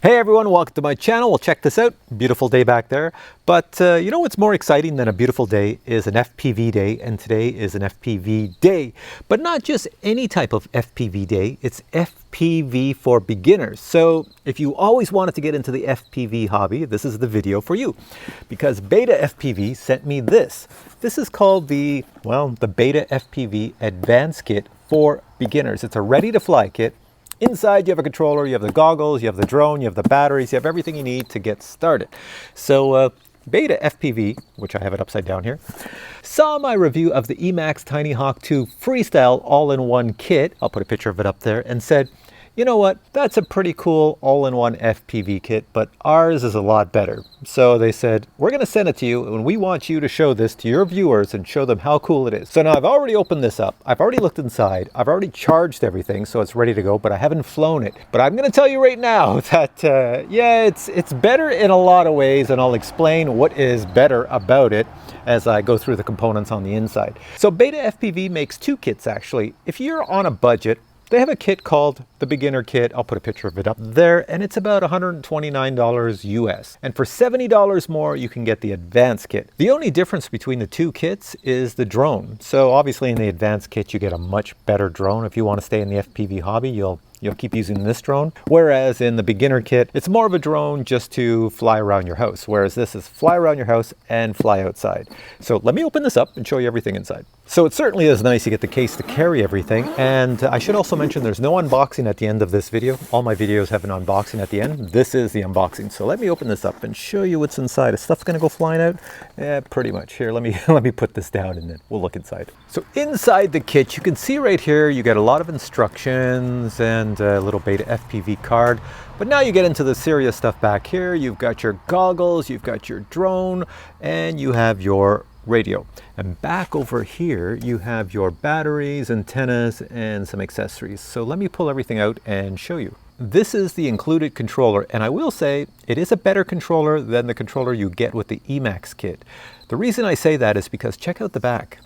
Hey everyone, welcome to my channel. Well, check this out. Beautiful day back there. But you know what's more exciting than a beautiful day is an FPV day, and today is an FPV day. But not just any type of FPV day, it's FPV for beginners. So if you always wanted to get into the FPV hobby, this is the video for you. Because Beta FPV sent me this. This is called the Beta FPV ADVANCED Kit for beginners. It's a ready-to-fly kit. Inside you have a controller, you have the goggles, you have the drone, you have the batteries, you have everything you need to get started. So Beta FPV, which I have it upside down here, saw my review of the Emax Tiny Hawk 2 Freestyle all-in-one kit, I'll put a picture of it up there, and said, you know what, that's a pretty cool all-in-one FPV kit, but ours is a lot better. So they said, we're going to send it to you, and we want you to show this to your viewers and show them how cool it is. So now I've already opened this up. I've already looked inside. I've already charged everything, so it's ready to go, but I haven't flown it. But I'm going to tell you right now that, yeah, it's better in a lot of ways, and I'll explain what is better about it as I go through the components on the inside. So Beta FPV makes two kits, actually. If you're on a budget, they have a kit called the beginner kit. I'll put a picture of it up there, and it's about $129 US. And for $70 more, you can get the advanced kit. The only difference between the two kits is the drone. So obviously in the advanced kit, you get a much better drone. If you want to stay in the FPV hobby, you'll keep using this drone. Whereas in the beginner kit, it's more of a drone just to fly around your house. Whereas this is fly around your house and fly outside. So let me open this up and show you everything inside. So it certainly is nice you get the case to carry everything. And I should also mention there's no unboxing at the end of this video. All my videos have an unboxing at the end. This is the unboxing. So let me open this up and show you what's inside. Is stuff gonna go flying out? Yeah, pretty much. Here, let me put this down and then we'll look inside. So inside the kit, you can see right here, you get a lot of instructions and a little Beta FPV card. But now you get into the serious stuff back here. You've got your goggles, you've got your drone, and you have your radio. And back over here, you have your batteries, antennas, and some accessories. So let me pull everything out and show you. This is the included controller, and I will say it is a better controller than the controller you get with the Emax kit. The reason I say that is because check out the back.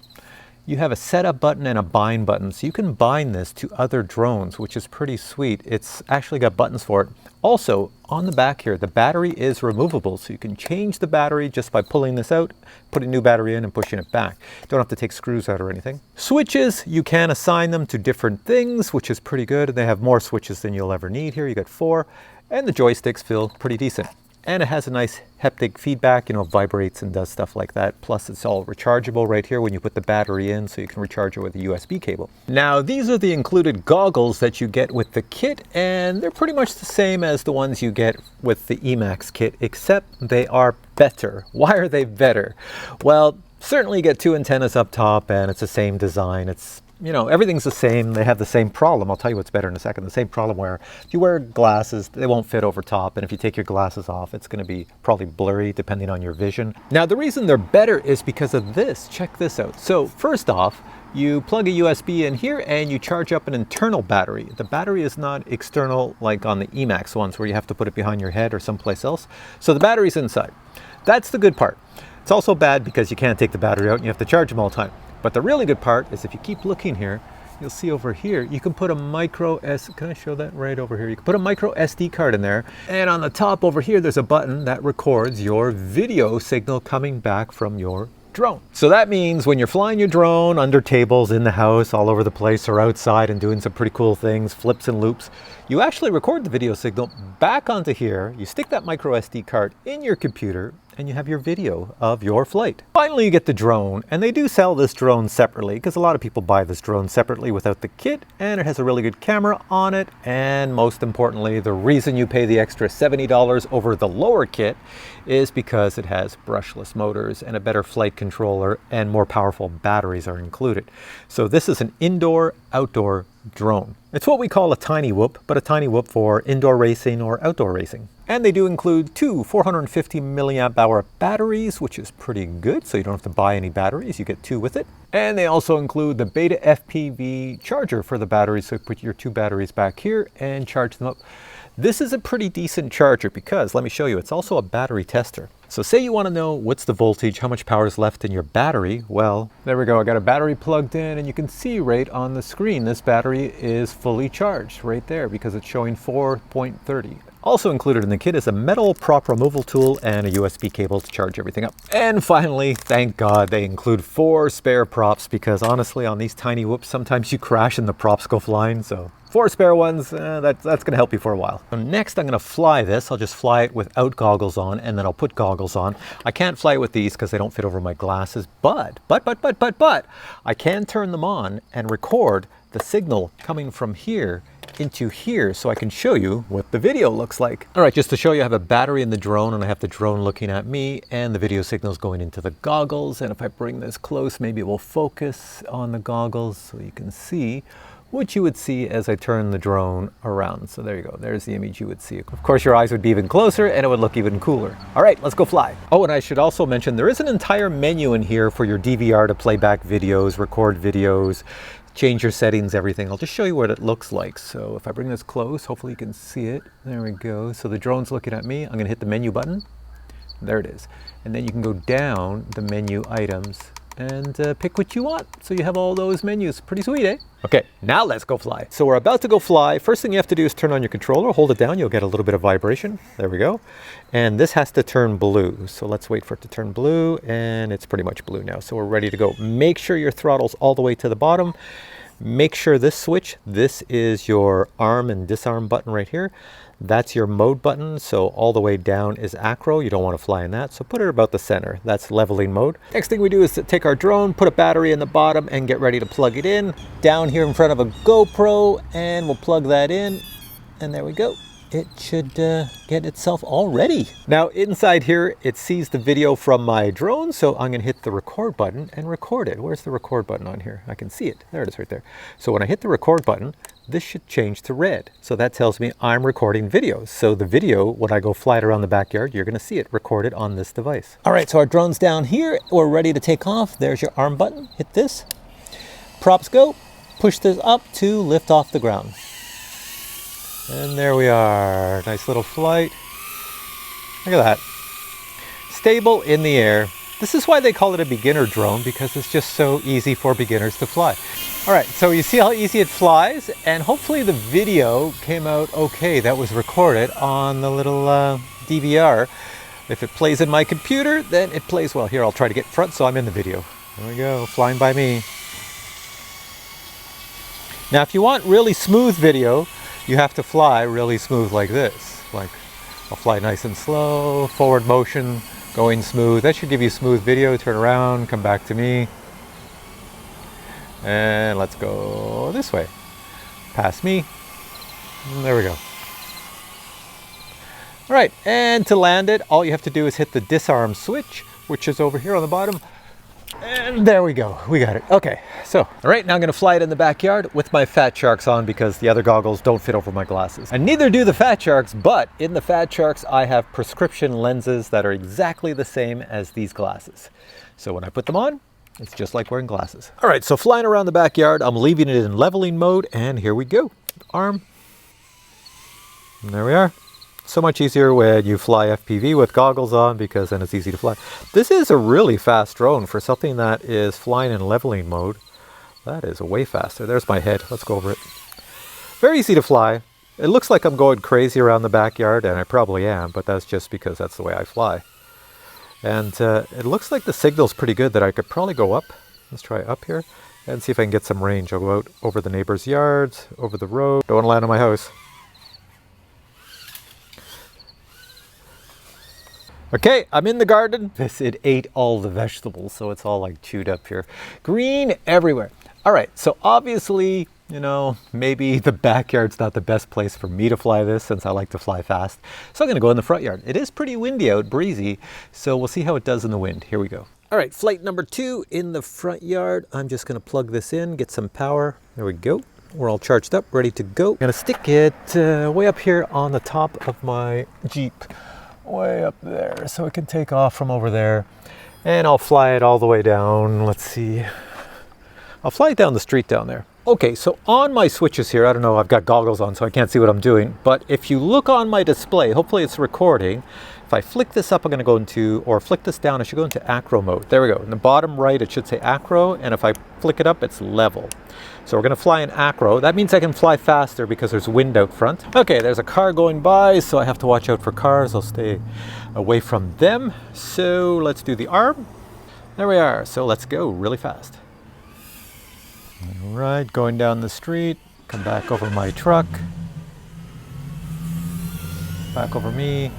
You have a setup button and a bind button, so you can bind this to other drones, which is pretty sweet. It's actually got buttons for it. Also, on the back here, the battery is removable, so you can change the battery just by pulling this out, putting a new battery in and pushing it back. Don't have to take screws out or anything. Switches, you can assign them to different things, which is pretty good. They have more switches than you'll ever need here. You got 4, and the joysticks feel pretty decent. And it has a nice haptic feedback, you know, vibrates and does stuff like that. Plus it's all rechargeable right here when you put the battery in, so you can recharge it with a USB cable. Now these are the included goggles that you get with the kit, and they're pretty much the same as the ones you get with the Emax kit, except they are better. Why are they better? Well, certainly you get 2 antennas up top and it's the same design. It's, you know, everything's the same. They have the same problem. I'll tell you what's better in a second. The same problem where if you wear glasses, they won't fit over top. And if you take your glasses off, it's going to be probably blurry depending on your vision. Now, the reason they're better is because of this. Check this out. So first off, you plug a USB in here and you charge up an internal battery. The battery is not external like on the Emax ones where you have to put it behind your head or someplace else. So the battery's inside. That's the good part. It's also bad because you can't take the battery out and you have to charge them all the time. But the really good part is if you keep looking here, you'll see over here, you can put a can I show that right over here? You can put a micro SD card in there. And on the top over here, there's a button that records your video signal coming back from your drone. So that means when you're flying your drone under tables, in the house, all over the place, or outside and doing some pretty cool things, flips and loops, you actually record the video signal back onto here. You stick that micro SD card in your computer and you have your video of your flight. Finally, you get the drone, and they do sell this drone separately because a lot of people buy this drone separately without the kit, and it has a really good camera on it. And most importantly, the reason you pay the extra $70 over the lower kit is because it has brushless motors and a better flight controller, and more powerful batteries are included. So this is an indoor-outdoor drone. It's what we call a tiny whoop, but a tiny whoop for indoor racing or outdoor racing. And they do include 2 450 milliamp hour batteries, which is pretty good. So you don't have to buy any batteries, you get 2 with it. And they also include the Beta FPV charger for the batteries. So you put your 2 batteries back here and charge them up. This is a pretty decent charger because, let me show you, it's also a battery tester. So say you want to know what's the voltage, how much power is left in your battery. Well, there we go. I got a battery plugged in, and you can see right on the screen, this battery is fully charged right there because it's showing 4.30. Also included in the kit is a metal prop removal tool and a USB cable to charge everything up. And finally, thank God, they include 4 spare props, because honestly on these tiny whoops sometimes you crash and the props go flying, so 4 spare ones, that's going to help you for a while. So next I'm going to fly this. I'll just fly it without goggles on, and then I'll put goggles on. I can't fly it with these because they don't fit over my glasses, but I can turn them on and record the signal coming from here into here, so I can show you what the video looks like. All right, just to show you, I have a battery in the drone, and I have the drone looking at me, and the video signal is going into the goggles. And if I bring this close, maybe it will focus on the goggles so you can see what you would see as I turn the drone around. So there you go, there's the image you would see. Of course your eyes would be even closer and it would look even cooler. All right, let's go fly. Oh, and I should also mention there is an entire menu in here for your DVR to play back videos, record videos, change your settings, everything. I'll just show you what it looks like. So if I bring this close, hopefully you can see it. There we go. So the drone's looking at me. I'm gonna hit the menu button. There it is. And then you can go down the menu items and pick what you want. So you have all those menus. Pretty sweet, eh? Okay, now let's go fly. So we're about to go fly. First thing you have to do is turn on your controller, hold it down, you'll get a little bit of vibration. There we go. And this has to turn blue. So let's wait for it to turn blue, and it's pretty much blue now. So we're ready to go. Make sure your throttle's all the way to the bottom. Make sure this switch, this is your arm and disarm button right here. That's your mode button, so all the way down is Acro. You don't want to fly in that, so put it about the center. That's leveling mode. Next thing we do is to take our drone, put a battery in the bottom, and get ready to plug it in. Down here in front of a GoPro, and we'll plug that in, and there we go. It should get itself all ready. Now inside here, it sees the video from my drone, so I'm gonna hit the record button and record it. Where's the record button on here? I can see it, there it is right there. So when I hit the record button, this should change to red. So that tells me I'm recording videos. So the video, when I go fly it around the backyard, you're gonna see it recorded on this device. All right, so our drone's down here. We're ready to take off. There's your arm button, hit this. Props go, push this up to lift off the ground. And there we are, nice little flight. Look at that. Stable in the air. This is why they call it a beginner drone, because it's just so easy for beginners to fly. All right, so you see how easy it flies, and hopefully the video came out okay that was recorded on the little DVR. If it plays in my computer, then it plays well. Here, I'll try to get in front so I'm in the video. There we go, flying by me. Now, if you want really smooth video, you have to fly really smooth like this. Like, I'll fly nice and slow, forward motion, going smooth. That should give you smooth video. Turn around, come back to me. And let's go this way. Past me. And there we go. All right, and to land it, all you have to do is hit the disarm switch, which is over here on the bottom. And there we go, we got it. Okay, so, all right, now I'm gonna fly it in the backyard with my Fat Sharks on because the other goggles don't fit over my glasses. And neither do the Fat Sharks, but in the Fat Sharks, I have prescription lenses that are exactly the same as these glasses. So when I put them on, it's just like wearing glasses. All right, so flying around the backyard, I'm leaving it in leveling mode, and here we go. Arm, and there we are. So much easier when you fly FPV with goggles on, because then it's easy to fly. This is a really fast drone for something that is flying in leveling mode. That is way faster. There's my head. Let's go over it. Very easy to fly. It looks like I'm going crazy around the backyard, and I probably am, but that's just because that's the way I fly. And it looks like the signal's pretty good that I could probably go up. Let's try up here and see if I can get some range. I'll go out over the neighbor's yards, over the road. Don't want to land on my house. Okay, I'm in the garden. It ate all the vegetables, so it's all like chewed up here. Green everywhere. All right, so obviously, you know, maybe the backyard's not the best place for me to fly this since I like to fly fast. So I'm gonna go in the front yard. It is pretty windy out, breezy, so we'll see how it does in the wind. Here we go. All right, flight number 2 in the front yard. I'm just gonna plug this in, get some power. There we go. We're all charged up, ready to go. I'm gonna stick it way up here on the top of my Jeep. Way up there, so it can take off from over there, and I'll fly it all the way down. Let's see, I'll fly it down the street down there. Okay, so on my switches here, I don't know, I've got goggles on so I can't see what I'm doing, but if you look on my display, hopefully it's recording. If I flick this up, I'm going to go into, or flick this down, I should go into Acro mode. There we go. In the bottom right, it should say Acro, and if I flick it up, it's level. So we're going to fly in Acro. That means I can fly faster because there's wind out front. Okay, there's a car going by, so I have to watch out for cars. I'll stay away from them. So let's do the arm. There we are. So let's go really fast. All right, going down the street. Come back over my truck. Back over me.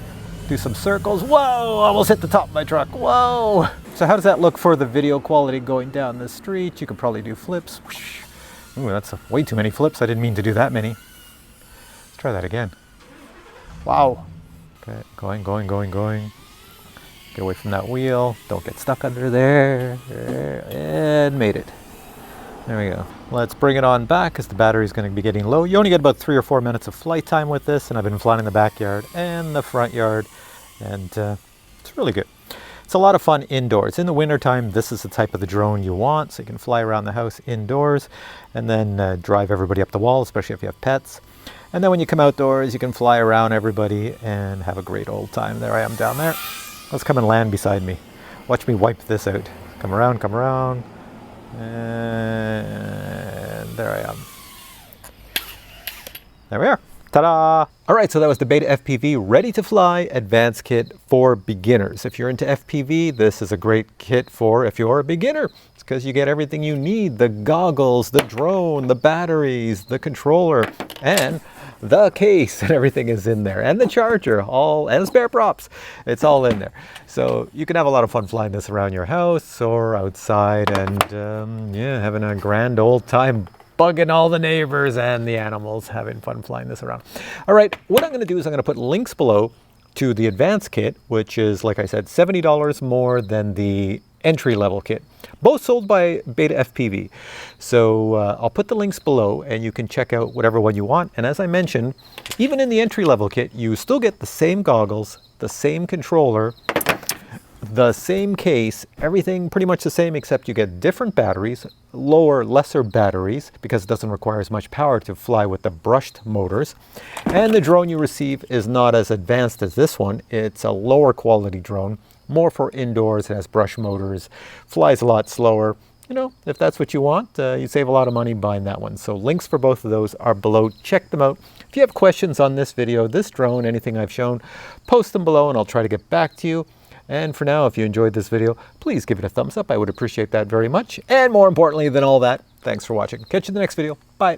Do some circles. Whoa, almost hit the top of my truck. Whoa. So how does that look for the video quality going down the street? You could probably do flips. Ooh, that's way too many flips. I didn't mean to do that many. Let's try that again. Wow. Okay, going. Get away from that wheel. Don't get stuck under there. And made it. There we go. Let's bring it on back because the battery's going to be getting low. You only get about 3 or 4 minutes of flight time with this, and I've been flying in the backyard and the front yard, and it's really good. It's a lot of fun indoors. In the wintertime, this is the type of the drone you want, so you can fly around the house indoors and then drive everybody up the wall, especially if you have pets. And then when you come outdoors, you can fly around everybody and have a great old time. There I am down there. Let's come and land beside me. Watch me wipe this out. Come around. And there I am. There we are. Ta-da! All right, so that was the Beta FPV Ready to Fly Advanced Kit for beginners. If you're into FPV, this is a great kit for if you're a beginner. It's because you get everything you need: the goggles, the drone, the batteries, the controller, and the case, and everything is in there, and the charger, and spare props. It's all in there. So you can have a lot of fun flying this around your house or outside, and yeah, having a grand old time bugging all the neighbors and the animals, having fun flying this around. All right, what I'm going to do is I'm going to put links below to the advanced kit, which is, like I said, $70 more than the entry-level kit. Both sold by Beta FPV. So I'll put the links below and you can check out whatever one you want. And as I mentioned, even in the entry-level kit, you still get the same goggles, the same controller, the same case, everything pretty much the same, except you get different batteries, lesser batteries, because it doesn't require as much power to fly with the brushed motors. And the drone you receive is not as advanced as this one. It's a lower quality drone, more for indoors. It has brush motors, flies a lot slower. You know, if that's what you want, you save a lot of money buying that one. So links for both of those are below. Check them out. If you have questions on this video, this drone, anything I've shown, post them below and I'll try to get back to you. And for now, if you enjoyed this video, please give it a thumbs up. I would appreciate that very much. And more importantly than all that, thanks for watching. Catch you in the next video. Bye.